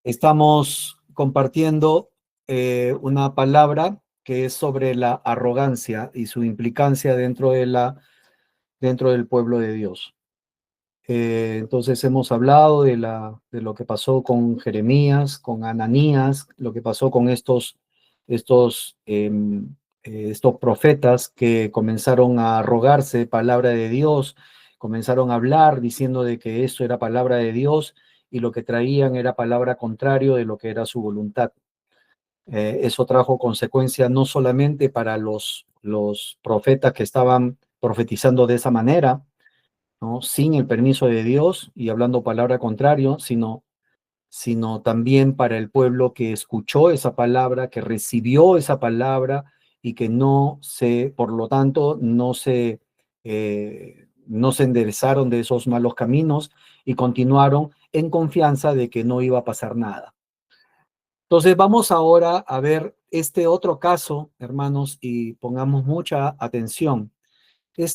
Estamos compartiendo una palabra que es sobre la arrogancia y su implicancia dentro del pueblo de Dios. Entonces hemos hablado de lo que pasó con Jeremías, con Ananías, lo que pasó con estos, estos profetas que comenzaron a arrogarse palabra de Dios, comenzaron a hablar diciendo de que eso era palabra de Dios y lo que traían era palabra contrario de lo que era su voluntad. Eso trajo consecuencias no solamente para los profetas que estaban profetizando de esa manera, ¿no? Sin el permiso de Dios y hablando palabra contrario, sino también para el pueblo que escuchó esa palabra, que recibió esa palabra y que por lo tanto, no se enderezaron de esos malos caminos y continuaron en confianza de que no iba a pasar nada. Entonces vamos ahora a ver este otro caso, hermanos, y pongamos mucha atención.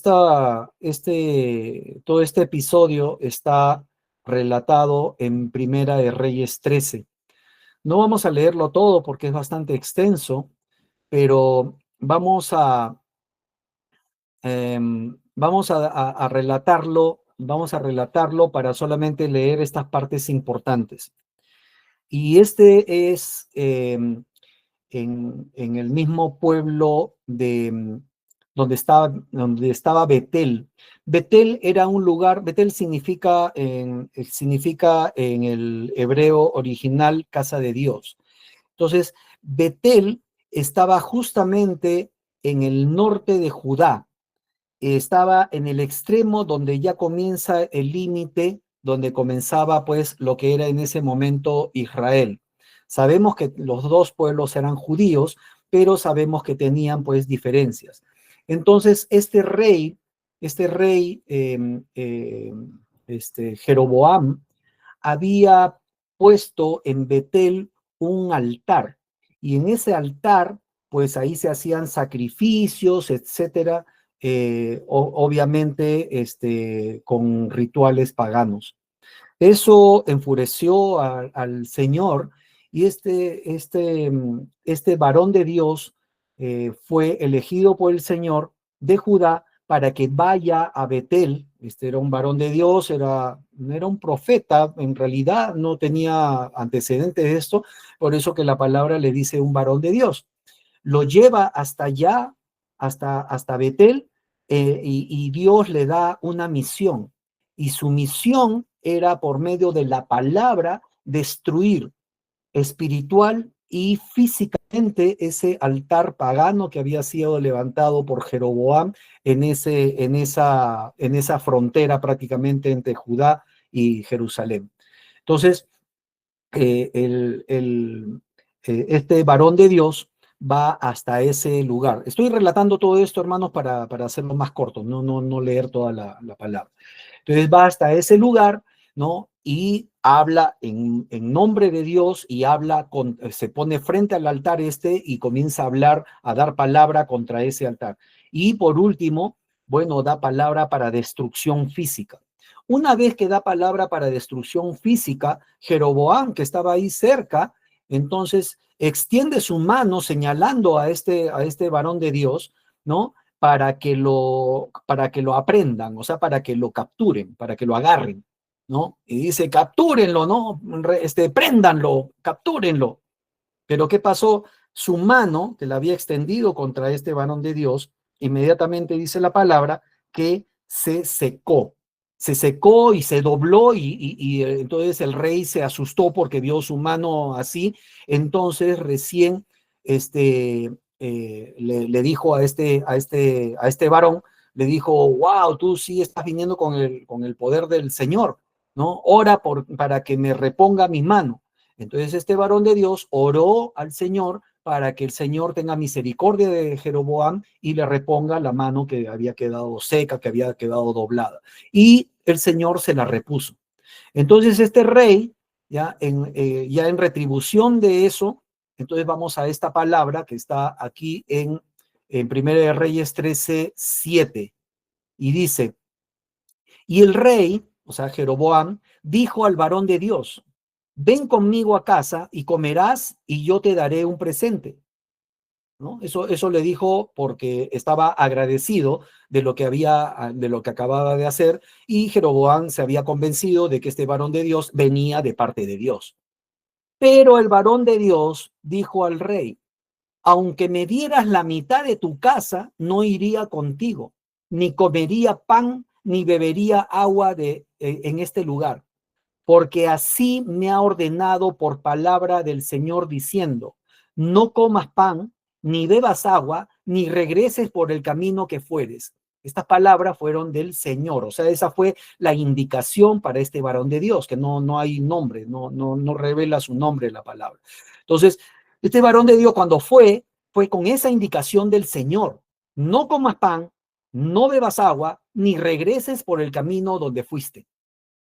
Todo este episodio está relatado en Primera de Reyes 13. No vamos a leerlo todo porque es bastante extenso, pero vamos a relatarlo para solamente leer estas partes importantes. Y este es en el mismo pueblo donde estaba Betel. Betel era un lugar, Betel significa en el hebreo original casa de Dios. Entonces, Betel estaba justamente en el norte de Judá, estaba en el extremo donde ya comienza el límite, donde comenzaba pues lo que era en ese momento Israel. Sabemos que los dos pueblos eran judíos, pero sabemos que tenían pues diferencias. Entonces este rey Jeroboam había puesto en Betel un altar y en ese altar pues ahí se hacían sacrificios, etcétera, obviamente con rituales paganos. Eso enfureció al Señor y este varón de Dios fue elegido por el Señor de Judá para que vaya a Betel. Este era un varón de Dios, no era un profeta, en realidad no tenía antecedentes de esto, por eso que la palabra le dice un varón de Dios. Lo lleva hasta allá, hasta Betel, y Dios le da una misión. Y su misión era por medio de la palabra destruir espiritual y físicamente ese altar pagano que había sido levantado por Jeroboam en esa frontera prácticamente entre Judá y Jerusalén. Entonces, este varón de Dios va hasta ese lugar. Estoy relatando todo esto, hermanos, para hacerlo más corto, no leer toda la palabra. Entonces va hasta ese lugar, ¿no? Y habla en nombre de Dios y se pone frente al altar y comienza a hablar, a dar palabra contra ese altar. Y por último, bueno, da palabra para destrucción física. Una vez que da palabra para destrucción física, Jeroboam, que estaba ahí cerca, entonces extiende su mano señalando a este varón de Dios, ¿no? Para que lo aprendan, o sea, para que lo capturen, para que lo agarren, ¿no? Y dice, captúrenlo, ¿no? Préndanlo, captúrenlo. Pero ¿qué pasó? Su mano, que la había extendido contra este varón de Dios, inmediatamente dice la palabra que se secó y se dobló y entonces el rey se asustó porque vio su mano así, entonces recién le dijo a este varón, le dijo, wow, tú sí estás viniendo con el poder del Señor, ¿no? Ora para que me reponga mi mano. Entonces este varón de Dios oró al Señor para que el Señor tenga misericordia de Jeroboam y le reponga la mano que había quedado seca, que había quedado doblada. Y el Señor se la repuso. Entonces este rey, ya en retribución de eso, entonces vamos a esta palabra que está aquí en 1 de Reyes 13:7, y dice, y el rey, o sea, Jeroboam, dijo al varón de Dios, ven conmigo a casa y comerás y yo te daré un presente, ¿no? Eso le dijo porque estaba agradecido de lo que acababa de hacer, y Jeroboam se había convencido de que este varón de Dios venía de parte de Dios. Pero el varón de Dios dijo al rey: aunque me dieras la mitad de tu casa, no iría contigo, ni comería pan, ni bebería agua en este lugar, porque así me ha ordenado por palabra del Señor diciendo: no comas pan, ni bebas agua, ni regreses por el camino que fueres. Estas palabras fueron del Señor, o sea, esa fue la indicación para este varón de Dios, que no hay nombre, no revela su nombre la palabra. Entonces, este varón de Dios cuando fue con esa indicación del Señor: no comas pan, no bebas agua, ni regreses por el camino donde fuiste,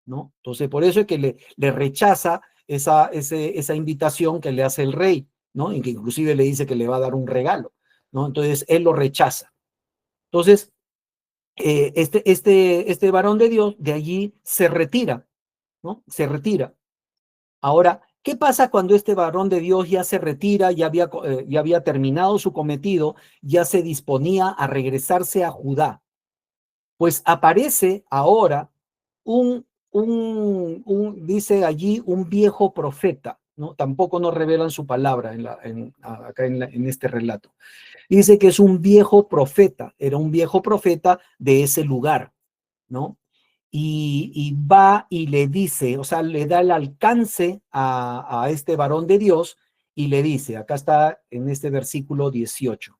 ¿no? Entonces, por eso es que le rechaza esa invitación que le hace el rey, ¿no? Y que inclusive le dice que le va a dar un regalo, ¿no? Entonces, él lo rechaza. Entonces, este varón de Dios de allí se retira, ¿no? Se retira. Ahora, ¿qué pasa cuando este varón de Dios ya se retira, ya había terminado su cometido, ya se disponía a regresarse a Judá? Pues aparece ahora dice allí, un viejo profeta, ¿no? Tampoco nos revelan su palabra acá en este relato. Dice que es un viejo profeta, era un viejo profeta de ese lugar, ¿no? Y va y le dice, o sea, le da el alcance a este varón de Dios y le dice, acá está en este versículo 18,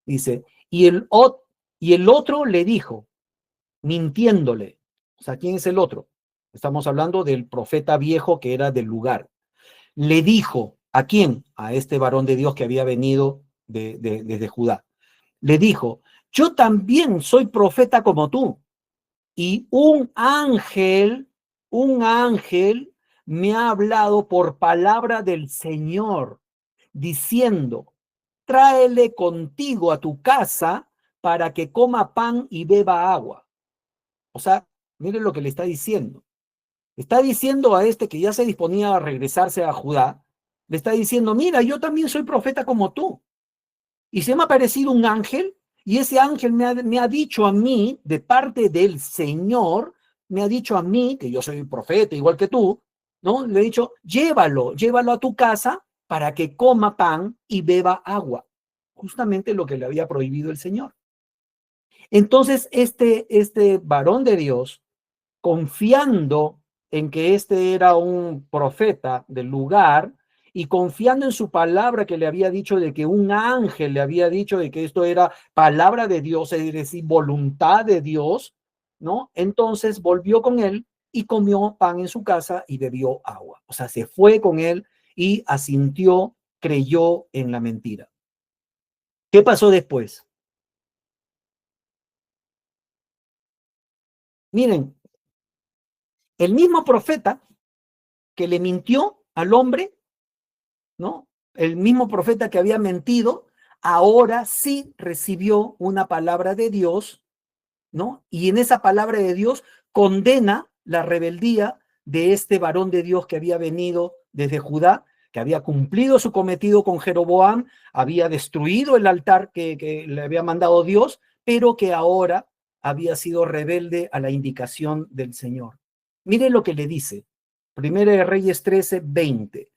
dice, y el otro le dijo, mintiéndole. O sea, ¿quién es el otro? Estamos hablando del profeta viejo que era del lugar. Le dijo, ¿a quién? A este varón de Dios que había venido desde Judá. Le dijo, yo también soy profeta como tú, y un ángel me ha hablado por palabra del Señor, diciendo, tráele contigo a tu casa para que coma pan y beba agua. O sea, miren lo que le está diciendo. Está diciendo a este que ya se disponía a regresarse a Judá, le está diciendo, mira, yo también soy profeta como tú. Y se me ha aparecido un ángel, y ese ángel me ha dicho a mí, de parte del Señor, me ha dicho a mí, que yo soy profeta igual que tú, ¿no? Le he dicho, llévalo a tu casa para que coma pan y beba agua. Justamente lo que le había prohibido el Señor. Entonces, este varón de Dios, confiando en que este era un profeta del lugar y confiando en su palabra que le había dicho de que un ángel le había dicho de que esto era palabra de Dios, es decir, voluntad de Dios, ¿no? Entonces volvió con él y comió pan en su casa y bebió agua. O sea, se fue con él y asintió, creyó en la mentira. ¿Qué pasó después? Miren, el mismo profeta que le mintió al hombre, ¿no? El mismo profeta que había mentido, ahora sí recibió una palabra de Dios, ¿no? Y en esa palabra de Dios condena la rebeldía de este varón de Dios que había venido desde Judá, que había cumplido su cometido con Jeroboam, había destruido el altar que le había mandado Dios, pero que ahora había sido rebelde a la indicación del Señor. Mire lo que le dice, Primera de Reyes 13:20.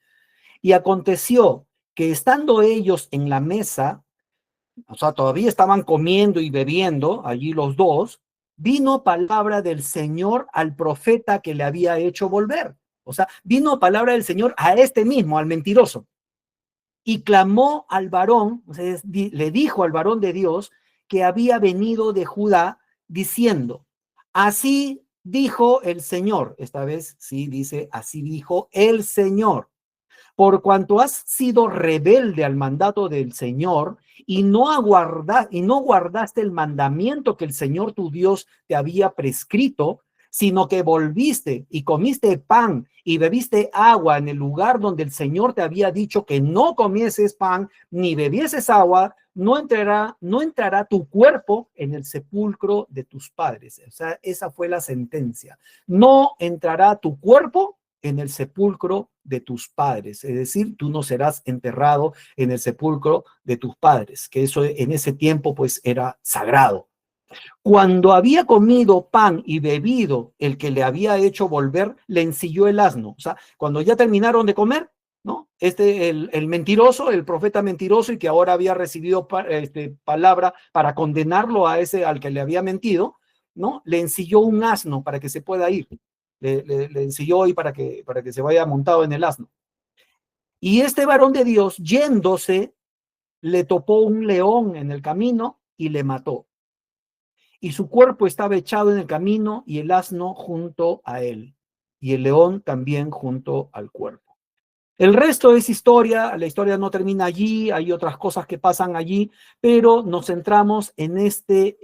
Y aconteció que estando ellos en la mesa, o sea, todavía estaban comiendo y bebiendo allí los dos, vino palabra del Señor al profeta que le había hecho volver. O sea, vino palabra del Señor a este mismo, al mentiroso. Y clamó al varón, o sea, le dijo al varón de Dios que había venido de Judá, diciendo, así dijo el Señor. Esta vez sí dice, así dijo el Señor, por cuanto has sido rebelde al mandato del Señor y no guardaste el mandamiento que el Señor tu Dios te había prescrito, sino que volviste y comiste pan y bebiste agua en el lugar donde el Señor te había dicho que no comieses pan ni bebieses agua, no entrará tu cuerpo en el sepulcro de tus padres. O sea, esa fue la sentencia. No entrará tu cuerpo en el sepulcro de tus padres, es decir, tú no serás enterrado en el sepulcro de tus padres, que eso en ese tiempo pues era sagrado. Cuando había comido pan y bebido el que le había hecho volver, le ensilló el asno. O sea, cuando ya terminaron de comer, ¿no? El mentiroso, el profeta mentiroso y que ahora había recibido palabra para condenarlo a ese al que le había mentido, ¿no? Le ensilló un asno para que se pueda ir. Le ensilló y para que se vaya montado en el asno. Y este varón de Dios, yéndose, le topó un león en el camino y le mató. Y su cuerpo estaba echado en el camino y el asno junto a él, y el león también junto al cuerpo. El resto es historia, la historia no termina allí, hay otras cosas que pasan allí, pero nos centramos en este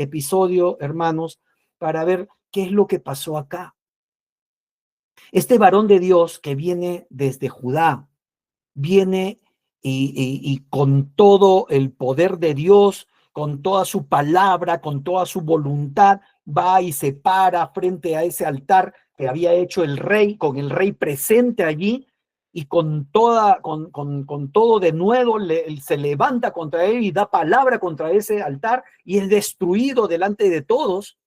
episodio, hermanos, para ver qué es lo que pasó acá. Este varón de Dios que viene desde Judá, viene y con todo el poder de Dios, con toda su palabra, con toda su voluntad, va y se para frente a ese altar que había hecho el rey, con el rey presente allí, y con todo de nuevo se levanta contra él y da palabra contra ese altar y es destruido delante de todos.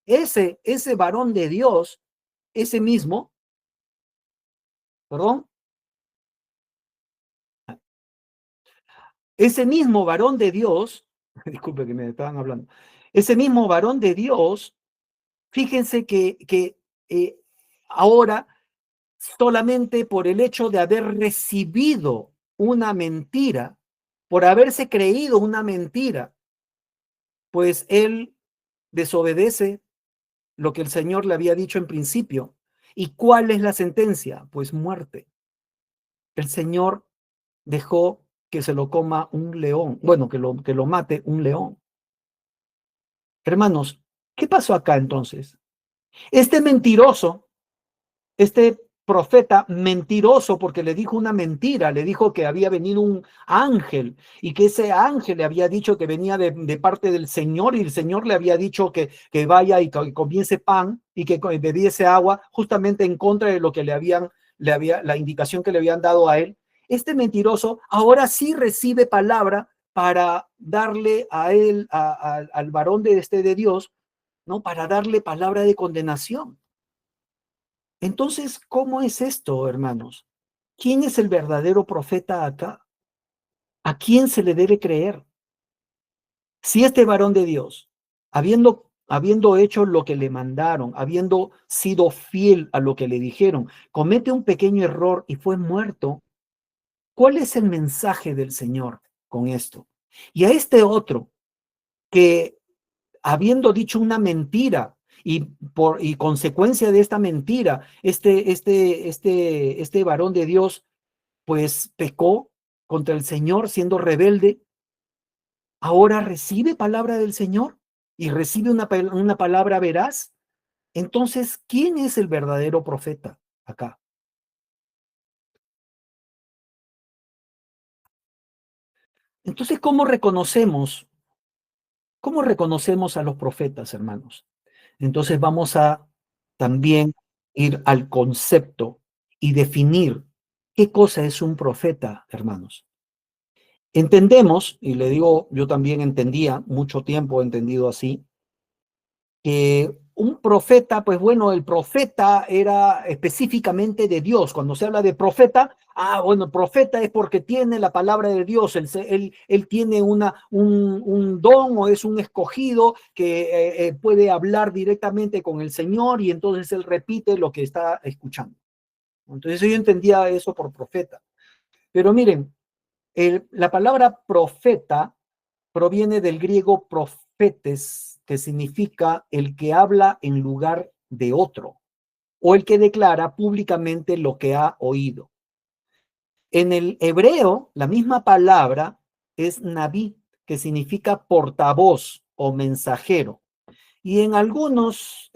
Ese varón de Dios, ese mismo, perdón, ese mismo varón de Dios, disculpe que me estaban hablando, ese mismo varón de Dios, fíjense que ahora solamente por el hecho de haber recibido una mentira, por haberse creído una mentira, pues él desobedece lo que el Señor le había dicho en principio. ¿Y cuál es la sentencia? Pues muerte. El Señor dejó que se lo coma un león, bueno, que lo mate un león. Hermanos, ¿qué pasó acá entonces? Este mentiroso, este profeta mentiroso, porque le dijo una mentira, le dijo que había venido un ángel y que ese ángel le había dicho que venía de parte del Señor y el Señor le había dicho que vaya y comiese pan y que bebiese agua, justamente en contra de lo que la indicación que le habían dado a él. Este mentiroso ahora sí recibe palabra para darle a él, al varón de Dios, ¿no? Para darle palabra de condenación. Entonces, ¿cómo es esto, hermanos? ¿Quién es el verdadero profeta acá? ¿A quién se le debe creer? Si este varón de Dios, habiendo hecho lo que le mandaron, habiendo sido fiel a lo que le dijeron, comete un pequeño error y fue muerto, ¿cuál es el mensaje del Señor con esto? Y a este otro que habiendo dicho una mentira y consecuencia de esta mentira, este varón de Dios, pues pecó contra el Señor siendo rebelde, ahora recibe palabra del Señor y recibe una palabra veraz. Entonces, ¿quién es el verdadero profeta acá? Entonces, cómo reconocemos a los profetas, hermanos? Entonces vamos a también ir al concepto y definir qué cosa es un profeta, hermanos. Entendemos, y le digo, yo también entendía, mucho tiempo he entendido así, que un profeta, pues bueno, el profeta era específicamente de Dios. Cuando se habla de profeta, bueno, el profeta es porque tiene la palabra de Dios, él tiene un don o es un escogido que puede hablar directamente con el Señor y entonces él repite lo que está escuchando. Entonces yo entendía eso por profeta. Pero miren, la palabra profeta proviene del griego profetes, que significa el que habla en lugar de otro o el que declara públicamente lo que ha oído. En el hebreo, la misma palabra es naví, que significa portavoz o mensajero. Y en algunas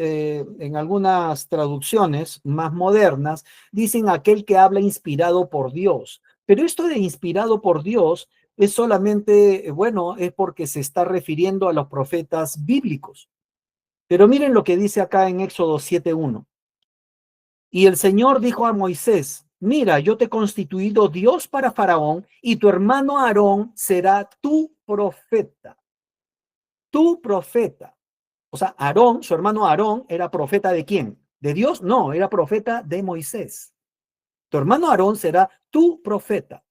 traducciones más modernas dicen aquel que habla inspirado por Dios. Pero esto de inspirado por Dios es solamente, bueno, es porque se está refiriendo a los profetas bíblicos. Pero miren lo que dice acá en Éxodo 7:1. Y el Señor dijo a Moisés, mira, yo te he constituido Dios para Faraón y tu hermano Aarón será tu profeta. Tu profeta. O sea, Aarón, su hermano Aarón, ¿era profeta de quién? ¿De Dios? No, era profeta de Moisés. Tu hermano Aarón será tu profeta.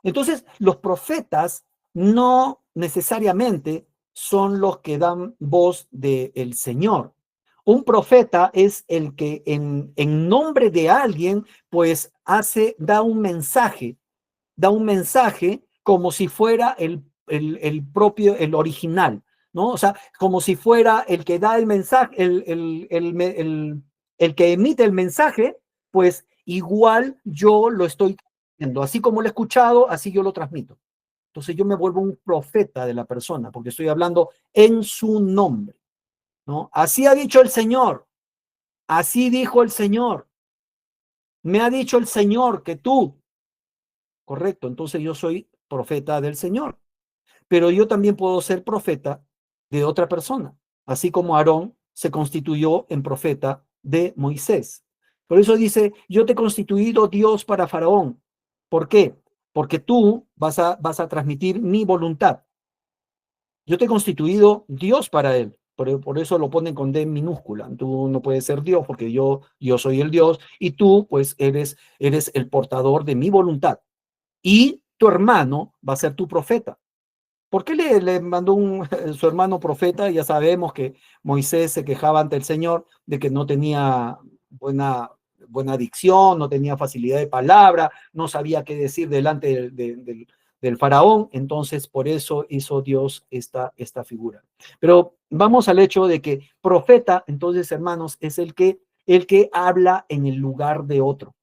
Entonces, los profetas no necesariamente son los que dan voz del Señor. Un profeta es el que en nombre de alguien, pues da un mensaje como si fuera el propio, el original, ¿no? O sea, como si fuera el que da el mensaje, el que emite el mensaje, pues igual yo lo estoy transmitiendo. Así como lo he escuchado, así yo lo transmito. Entonces yo me vuelvo un profeta de la persona, porque estoy hablando en su nombre, ¿no? Así ha dicho el Señor, así dijo el Señor, me ha dicho el Señor que tú, correcto, entonces yo soy profeta del Señor. Pero yo también puedo ser profeta de otra persona, así como Aarón se constituyó en profeta de Moisés. Por eso dice, yo te he constituido Dios para Faraón. ¿Por qué? Porque tú vas a transmitir mi voluntad. Yo te he constituido Dios para él. Por eso lo ponen con D minúscula. Tú no puedes ser Dios porque yo soy el Dios y tú pues eres el portador de mi voluntad. Y tu hermano va a ser tu profeta. ¿Por qué le mandó su hermano profeta? Ya sabemos que Moisés se quejaba ante el Señor de que no tenía buena dicción, no tenía facilidad de palabra, no sabía qué decir delante del faraón, entonces por eso hizo Dios esta figura. Pero vamos al hecho de que profeta, entonces hermanos, es el que habla en el lugar de otro.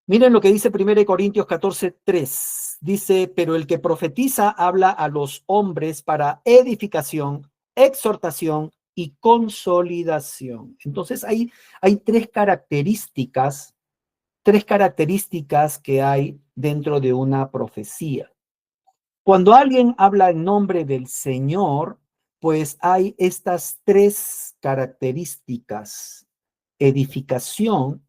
Miren lo que dice 1 Corintios 14:3. Dice, pero el que profetiza habla a los hombres para edificación, exhortación y consolidación. Entonces hay tres características que hay dentro de una profecía. Cuando alguien habla en nombre del Señor, pues hay estas tres características: edificación,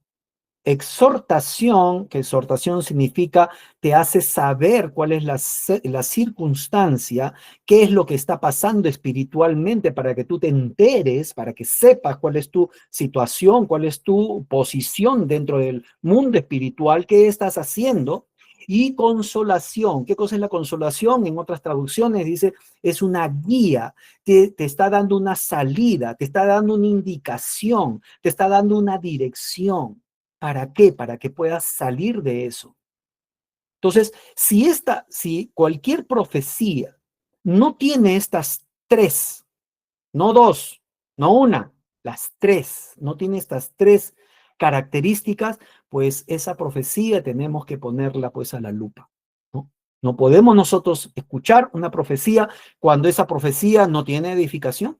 exhortación, que exhortación significa te hace saber cuál es la circunstancia, qué es lo que está pasando espiritualmente para que tú te enteres, para que sepas cuál es tu situación, cuál es tu posición dentro del mundo espiritual, qué estás haciendo. Y consolación. ¿Qué cosa es la consolación? En otras traducciones dice, es una guía, te está dando una salida, te está dando una indicación, te está dando una dirección. ¿Para qué? Para que puedas salir de eso. Entonces, si cualquier profecía no tiene estas tres, no dos, no una, las tres, no tiene estas tres características, pues esa profecía tenemos que ponerla pues a la lupa, ¿no? No podemos nosotros escuchar una profecía cuando esa profecía no tiene edificación.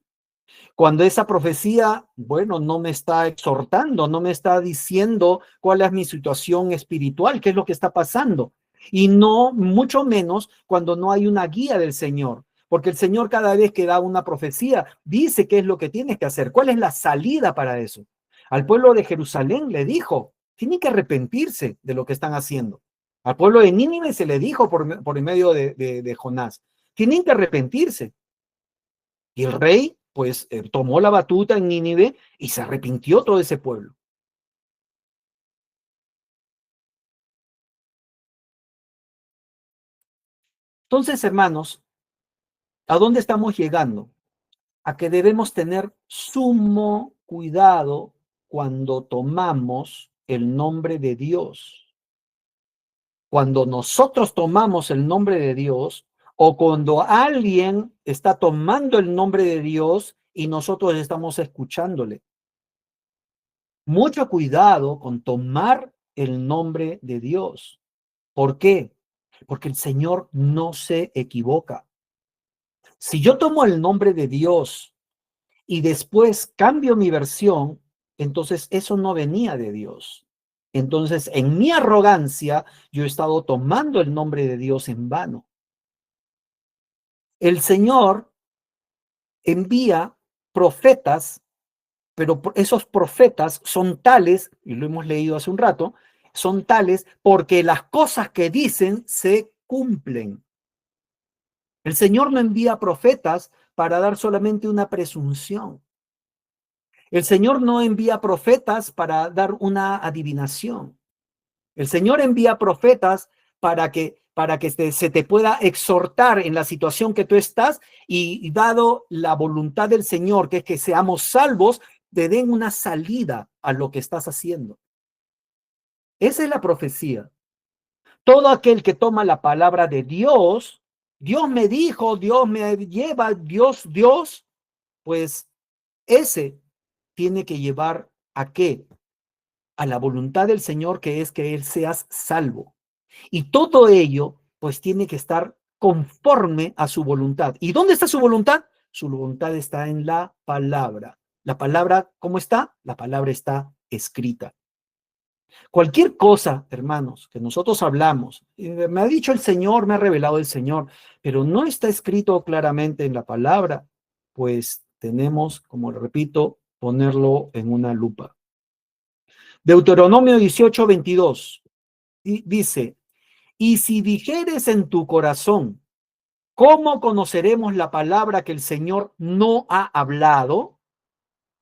Cuando esa profecía, bueno, no me está exhortando, no me está diciendo cuál es mi situación espiritual, qué es lo que está pasando. Y no, mucho menos cuando no hay una guía del Señor. Porque el Señor cada vez que da una profecía, dice qué es lo que tienes que hacer, cuál es la salida para eso. Al pueblo de Jerusalén le dijo, tienen que arrepentirse de lo que están haciendo. Al pueblo de Nínive se le dijo por medio de Jonás, tienen que arrepentirse. Y el rey, pues, tomó la batuta en Nínive y se arrepintió todo ese pueblo. Entonces, hermanos, ¿a dónde estamos llegando? A que debemos tener sumo cuidado cuando tomamos el nombre de Dios. Cuando nosotros tomamos el nombre de Dios o cuando alguien está tomando el nombre de Dios y nosotros estamos escuchándole. Mucho cuidado con tomar el nombre de Dios. ¿Por qué? Porque el Señor no se equivoca. Si yo tomo el nombre de Dios y después cambio mi versión, entonces eso no venía de Dios. Entonces, en mi arrogancia, yo he estado tomando el nombre de Dios en vano. El Señor envía profetas pero esos profetas son tales, y lo hemos leído hace un rato, son tales porque las cosas que dicen se cumplen. El Señor no envía profetas para dar solamente una presunción. El Señor no envía profetas para dar una adivinación. El Señor envía profetas para que se te pueda exhortar en la situación que tú estás y dado la voluntad del Señor, que es que seamos salvos, te den una salida a lo que estás haciendo. Esa es la profecía. Todo aquel que toma la palabra de Dios, Dios me dijo, Dios me lleva, Dios, pues ese tiene que llevar ¿a qué? A la voluntad del Señor, que es que Él seas salvo. Y todo ello, pues tiene que estar conforme a su voluntad. ¿Y dónde está su voluntad? Su voluntad está en la palabra. La palabra, ¿cómo está? La palabra está escrita. Cualquier cosa, hermanos, que nosotros hablamos, me ha dicho el Señor, me ha revelado el Señor, pero no está escrito claramente en la palabra, pues tenemos, como repito, ponerlo en una lupa. Deuteronomio 18:22 dice, y si dijeres en tu corazón, ¿cómo conoceremos la palabra que el Señor no ha hablado?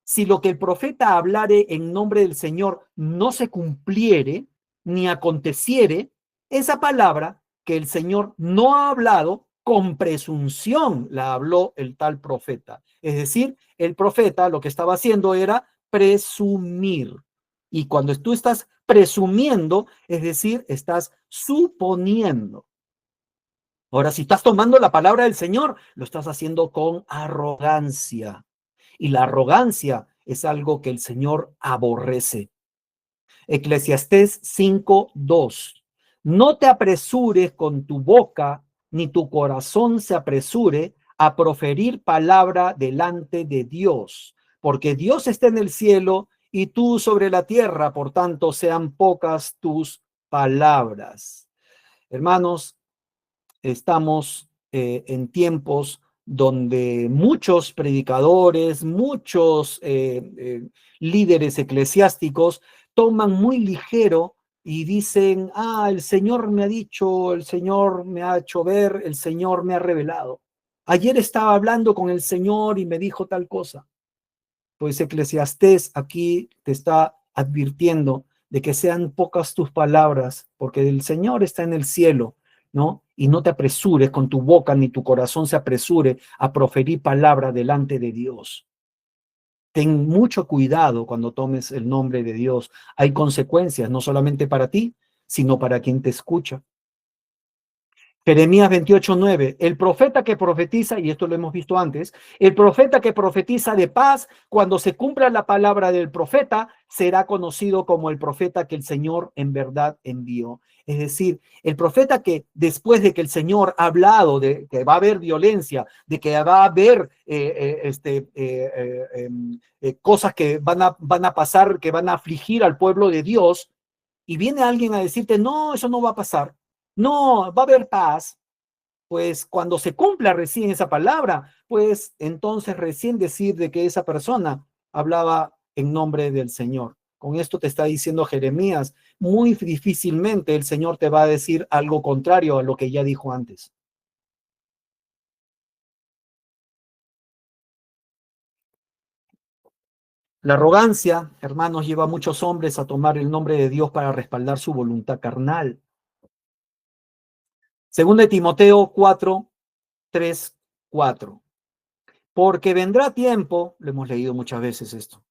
Si lo que el profeta hablare en nombre del Señor no se cumpliere, ni aconteciere, esa palabra que el Señor no ha hablado, con presunción la habló el tal profeta. Es decir, el profeta lo que estaba haciendo era presumir. Y cuando tú estás presumiendo, es decir, estás suponiendo. Ahora, si estás tomando la palabra del Señor, lo estás haciendo con arrogancia. Y la arrogancia es algo que el Señor aborrece. Eclesiastés 5:2. No te apresures con tu boca, ni tu corazón se apresure a proferir palabra delante de Dios, porque Dios está en el cielo y tú sobre la tierra, por tanto sean pocas tus palabras. Hermanos, estamos en tiempos donde muchos predicadores, muchos líderes eclesiásticos toman muy ligero y dicen, el Señor me ha dicho, el Señor me ha hecho ver, el Señor me ha revelado. Ayer estaba hablando con el Señor y me dijo tal cosa. Pues Eclesiastés aquí te está advirtiendo de que sean pocas tus palabras, porque el Señor está en el cielo, ¿no? Y no te apresures con tu boca, ni tu corazón se apresure a proferir palabra delante de Dios. Ten mucho cuidado cuando tomes el nombre de Dios. Hay consecuencias, no solamente para ti, sino para quien te escucha. Jeremías 28:9, el profeta que profetiza, y esto lo hemos visto antes, el profeta que profetiza de paz, cuando se cumpla la palabra del profeta, será conocido como el profeta que el Señor en verdad envió. Es decir, el profeta que después de que el Señor ha hablado de que va a haber violencia, de que va a haber cosas que van a pasar, que van a afligir al pueblo de Dios, y viene alguien a decirte, no, eso no va a pasar. No, va a haber paz. Pues cuando se cumpla recién esa palabra, pues entonces recién decir de que esa persona hablaba en nombre del Señor. Con esto te está diciendo Jeremías, muy difícilmente el Señor te va a decir algo contrario a lo que ya dijo antes. La arrogancia, hermanos, lleva a muchos hombres a tomar el nombre de Dios para respaldar su voluntad carnal. Según de Timoteo 4:3-4. Porque vendrá tiempo, lo hemos leído muchas veces esto,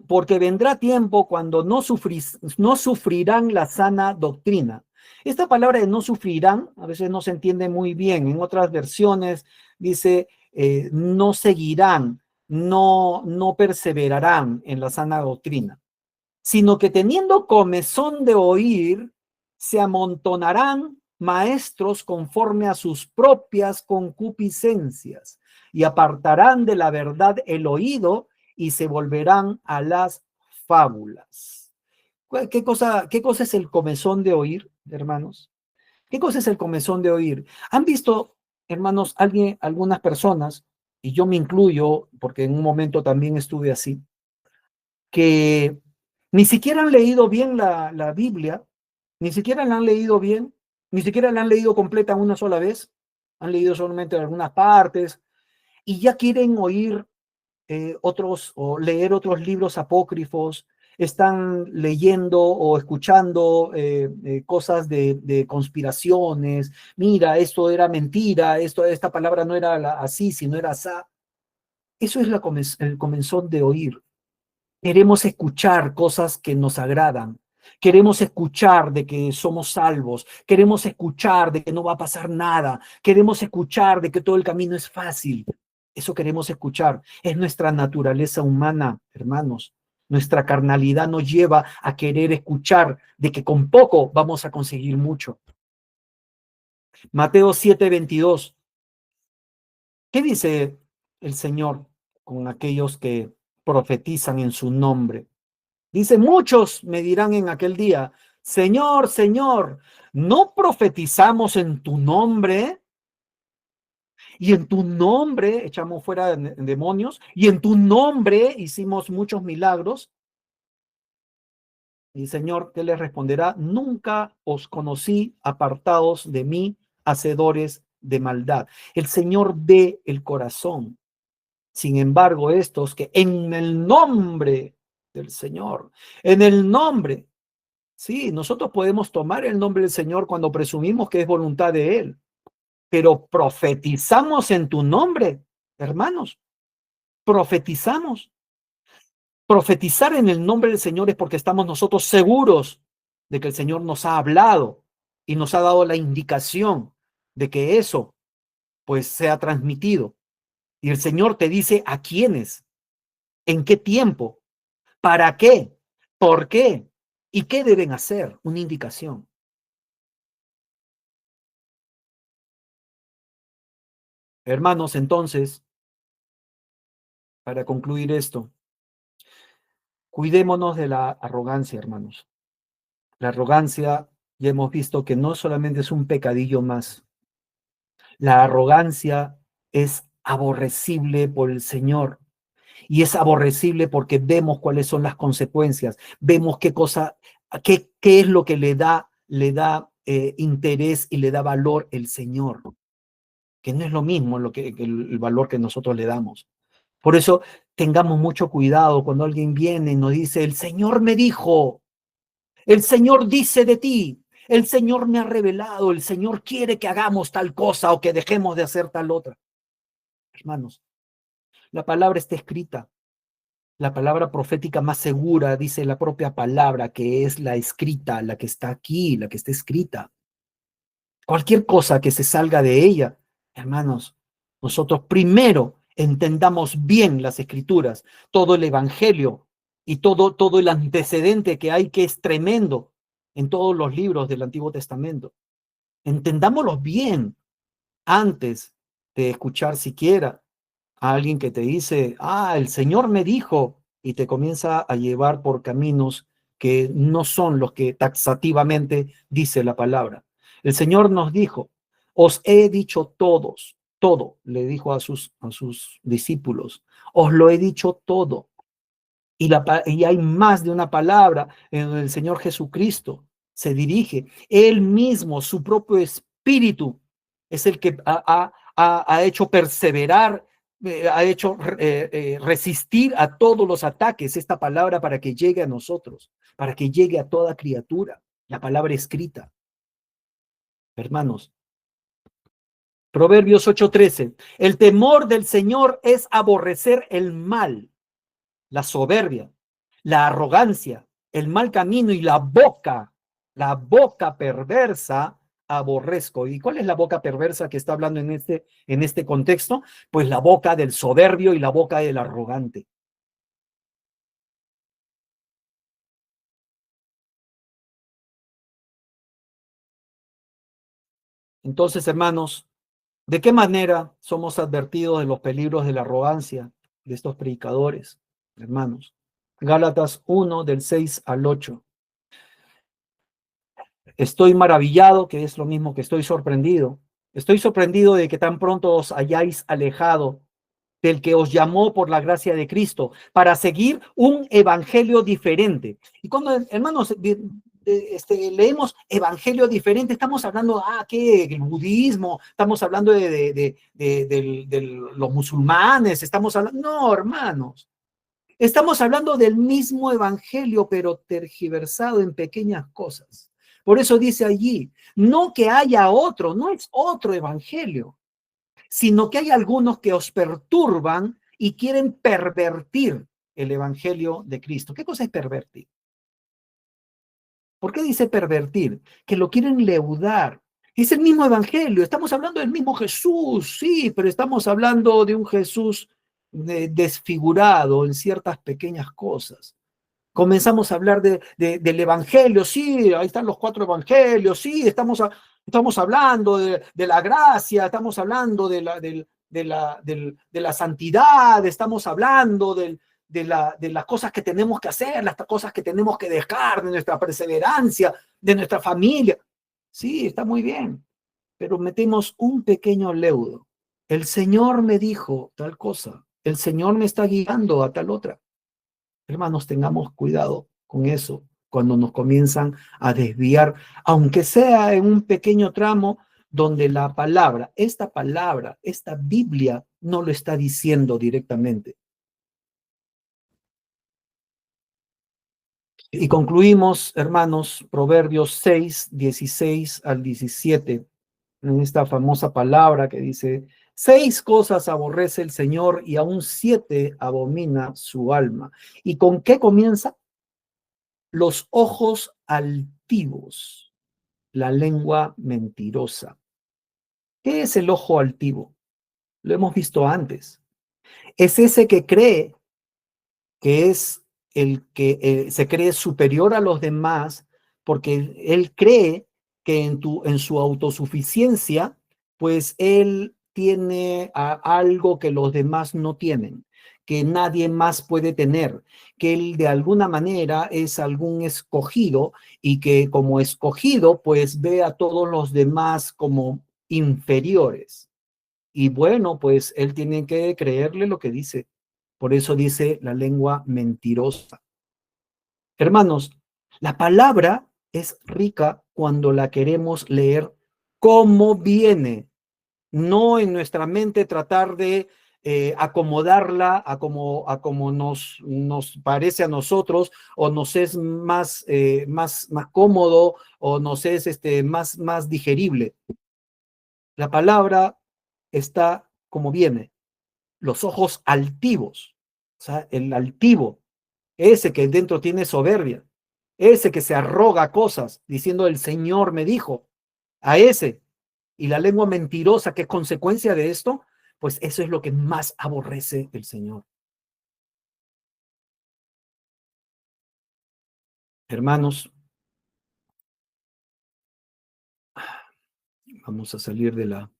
porque vendrá tiempo cuando no sufrirán la sana doctrina. Esta palabra de no sufrirán a veces no se entiende muy bien. En otras versiones dice no seguirán, no perseverarán en la sana doctrina, sino que teniendo comezón de oír, se amontonarán maestros conforme a sus propias concupiscencias y apartarán de la verdad el oído y se volverán a las fábulas. ¿Qué cosa es el comezón de oír, hermanos? ¿Qué cosa es el comezón de oír? ¿Han visto, hermanos, algunas personas, y yo me incluyo, porque en un momento también estuve así, que ni siquiera han leído bien la Biblia, ni siquiera la han leído bien, ni siquiera la han leído completa una sola vez, han leído solamente algunas partes y ya quieren oír otros o leer otros libros apócrifos, están leyendo o escuchando cosas de conspiraciones. Mira, esto era mentira, esta palabra no era así, sino era así. Eso es el comenzón de oír. Queremos escuchar cosas que nos agradan. Queremos escuchar de que somos salvos. Queremos escuchar de que no va a pasar nada. Queremos escuchar de que todo el camino es fácil. Eso queremos escuchar. Es nuestra naturaleza humana, hermanos. Nuestra carnalidad nos lleva a querer escuchar de que con poco vamos a conseguir mucho. Mateo 7:22. ¿Qué dice el Señor con aquellos que profetizan en su nombre? Dice, muchos me dirán en aquel día, Señor, Señor, ¿no profetizamos en tu nombre? Y en tu nombre echamos fuera demonios, y en tu nombre hicimos muchos milagros. Y el Señor, ¿qué les responderá? Nunca os conocí, apartados de mí, hacedores de maldad. El Señor ve el corazón. Sin embargo, estos que en el nombre del Señor, en el nombre. Sí, nosotros podemos tomar el nombre del Señor cuando presumimos que es voluntad de Él, pero profetizamos en tu nombre, hermanos, profetizamos. Profetizar en el nombre del Señor es porque estamos nosotros seguros de que el Señor nos ha hablado y nos ha dado la indicación de que eso pues sea transmitido. Y el Señor te dice a quiénes, en qué tiempo, para qué, por qué y qué deben hacer, una indicación. Hermanos, entonces, para concluir esto, cuidémonos de la arrogancia, hermanos. La arrogancia, ya hemos visto que no solamente es un pecadillo más. La arrogancia es aborrecible por el Señor y es aborrecible porque vemos cuáles son las consecuencias, vemos qué cosa, qué es lo que le da interés y le da valor el Señor, que no es lo mismo el valor que nosotros le damos. Por eso tengamos mucho cuidado cuando alguien viene y nos dice, el Señor me dijo, el Señor dice de ti, el Señor me ha revelado, el Señor quiere que hagamos tal cosa o que dejemos de hacer tal otra. Hermanos, la palabra está escrita. La palabra profética más segura dice la propia palabra, que es la escrita, la que está aquí, la que está escrita. Cualquier cosa que se salga de ella, hermanos, nosotros primero entendamos bien las escrituras, todo el evangelio y todo el antecedente que hay, que es tremendo en todos los libros del Antiguo Testamento. Entendámoslos bien antes de escuchar siquiera a alguien que te dice, el Señor me dijo, y te comienza a llevar por caminos que no son los que taxativamente dice la palabra. El Señor nos dijo, os he dicho todo, le dijo a sus discípulos, os lo he dicho todo. Y hay más de una palabra en el Señor Jesucristo se dirige. Él mismo, su propio espíritu, es el que ha hecho perseverar, ha hecho resistir a todos los ataques esta palabra para que llegue a nosotros, para que llegue a toda criatura, la palabra escrita. Hermanos, Proverbios 8:13, el temor del Señor es aborrecer el mal, la soberbia, la arrogancia, el mal camino y la boca perversa aborrezco. ¿Y cuál es la boca perversa que está hablando en este contexto? Pues la boca del soberbio y la boca del arrogante. Entonces, hermanos, ¿de qué manera somos advertidos de los peligros de la arrogancia de estos predicadores, hermanos? Gálatas 1, del 6 al 8. Estoy maravillado, que es lo mismo que estoy sorprendido. Estoy sorprendido de que tan pronto os hayáis alejado del que os llamó por la gracia de Cristo, para seguir un evangelio diferente. Y cuando, hermanos, leemos evangelio diferente, estamos hablando, ¿qué? El budismo, estamos hablando de los musulmanes, estamos hablando, no, hermanos, estamos hablando del mismo evangelio, pero tergiversado en pequeñas cosas. Por eso dice allí, no que haya otro, no es otro evangelio, sino que hay algunos que os perturban y quieren pervertir el evangelio de Cristo. ¿Qué cosa es pervertir? ¿Por qué dice pervertir? Que lo quieren leudar. Es el mismo evangelio, estamos hablando del mismo Jesús, sí, pero estamos hablando de un Jesús desfigurado en ciertas pequeñas cosas. Comenzamos a hablar del evangelio, sí, ahí están los 4 evangelios, sí, estamos hablando de la gracia, estamos hablando de la santidad, estamos hablando de las cosas que tenemos que hacer, las cosas que tenemos que dejar, de nuestra perseverancia, de nuestra familia. Sí, está muy bien, pero metemos un pequeño leudo. El Señor me dijo tal cosa, el Señor me está guiando a tal otra. Hermanos, tengamos cuidado con eso cuando nos comienzan a desviar, aunque sea en un pequeño tramo donde la palabra, esta Biblia no lo está diciendo directamente. Y concluimos, hermanos, Proverbios 6, 16 al 17, en esta famosa palabra que dice, 6 cosas aborrece el Señor y aún 7 abomina su alma. ¿Y con qué comienza? Los ojos altivos, la lengua mentirosa. ¿Qué es el ojo altivo? Lo hemos visto antes. Es ese que cree que es el que se cree superior a los demás porque él cree que en su autosuficiencia, pues él tiene algo que los demás no tienen, que nadie más puede tener, que él de alguna manera es algún escogido y que como escogido, pues ve a todos los demás como inferiores. Y bueno, pues él tiene que creerle lo que dice. Por eso dice la lengua mentirosa. Hermanos, la palabra es rica cuando la queremos leer como viene, no en nuestra mente tratar de acomodarla a como nos parece a nosotros o nos es más cómodo o nos es más digerible. La palabra está como viene, los ojos altivos, o sea, el altivo, ese que dentro tiene soberbia, ese que se arroga cosas diciendo el Señor me dijo, a ese, y la lengua mentirosa que es consecuencia de esto, pues eso es lo que más aborrece el Señor. Hermanos, vamos a salir de la